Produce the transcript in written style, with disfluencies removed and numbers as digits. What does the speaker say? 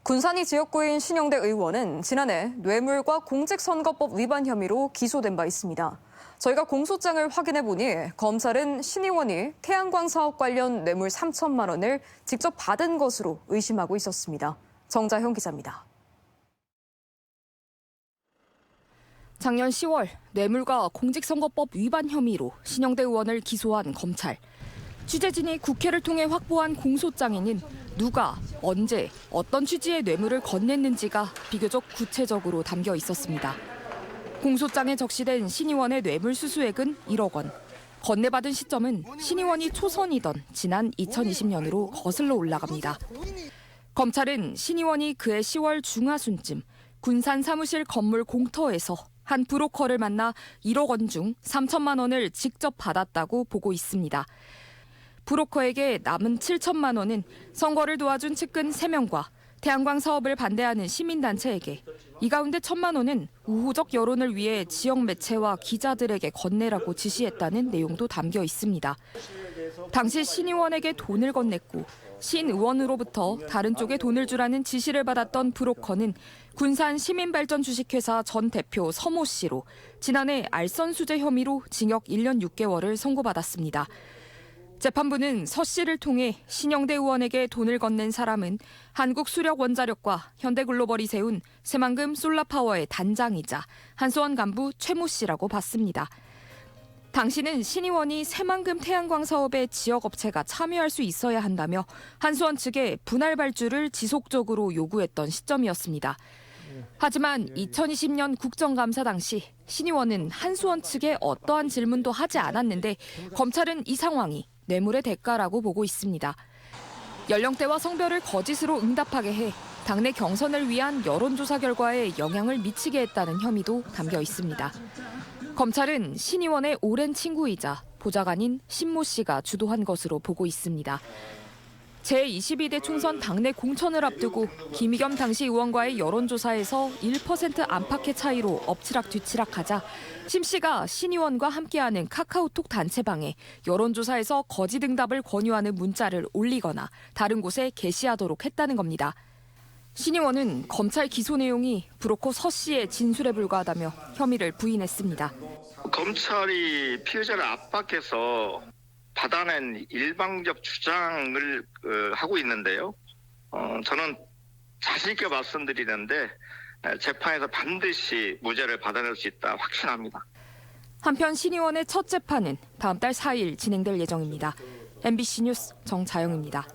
군산이 지역구인 신영대 의원은 지난해 뇌물과 공직선거법 위반 혐의로 기소된 바 있습니다. 저희가 공소장을 확인해 보니 검찰은 신 의원이 태양광 사업 관련 뇌물 3천만 원을 직접 받은 것으로 의심하고 있었습니다. 정자형 기자입니다. 작년 10월 뇌물과 공직선거법 위반 혐의로 신영대 의원을 기소한 검찰. 취재진이 국회를 통해 확보한 공소장에는 누가, 언제, 어떤 취지의 뇌물을 건넸는지가 비교적 구체적으로 담겨 있었습니다. 공소장에 적시된 신 의원의 뇌물 수수액은 1억 원. 건네받은 시점은 신 의원이 초선이던 지난 2020년으로 거슬러 올라갑니다. 검찰은 신 의원이 그해 10월 중하순쯤 군산 사무실 건물 공터에서 한 브로커를 만나 1억 원 중 3천만 원을 직접 받았다고 보고 있습니다. 브로커에게 남은 7천만 원은 선거를 도와준 측근 3명과 태양광 사업을 반대하는 시민단체에게, 이 가운데 1천만 원은 우호적 여론을 위해 지역 매체와 기자들에게 건네라고 지시했다는 내용도 담겨 있습니다. 당시 신 의원에게 돈을 건넸고 신 의원으로부터 다른 쪽에 돈을 주라는 지시를 받았던 브로커는 군산 시민발전 주식회사 전 대표 서모 씨로 지난해 알선수재 혐의로 징역 1년 6개월을 선고받았습니다. 재판부는 서 씨를 통해 신영대 의원에게 돈을 건넨 사람은 한국수력원자력과 현대글로벌이 세운 새만금 솔라파워의 단장이자 한수원 간부 최모 씨라고 봤습니다. 당시는 신 의원이 새만금 태양광 사업에 지역업체가 참여할 수 있어야 한다며 한수원 측에 분할 발주를 지속적으로 요구했던 시점이었습니다. 하지만 2020년 국정감사 당시 신 의원은 한수원 측에 어떠한 질문도 하지 않았는데 검찰은 이 상황이 뇌물의 대가라고 보고 있습니다. 연령대와 성별을 거짓으로 응답하게 해 당내 경선을 위한 여론조사 결과에 영향을 미치게 했다는 혐의도 담겨 있습니다. 검찰은 신 의원의 오랜 친구이자 보좌관인 신모 씨가 주도한 것으로 보고 있습니다. 제22대 총선 당내 공천을 앞두고 김의겸 당시 의원과의 여론조사에서 1% 안팎의 차이로 엎치락뒤치락하자 심 씨가 신 의원과 함께하는 카카오톡 단체방에 여론조사에서 거짓 응답을 권유하는 문자를 올리거나 다른 곳에 게시하도록 했다는 겁니다. 신 의원은 검찰 기소 내용이 브로커 서 씨의 진술에 불과하다며 혐의를 부인했습니다. 검찰이 피해자를 압박해서 받아낸 일방적 주장을 하고 있는데요. 저는 자신 있게 말씀드리는데 재판에서 반드시 무죄를 받아낼 수 있다 확신합니다. 한편 신 의원의 첫 재판은 다음 달 4일 진행될 예정입니다. MBC 뉴스 정자영입니다.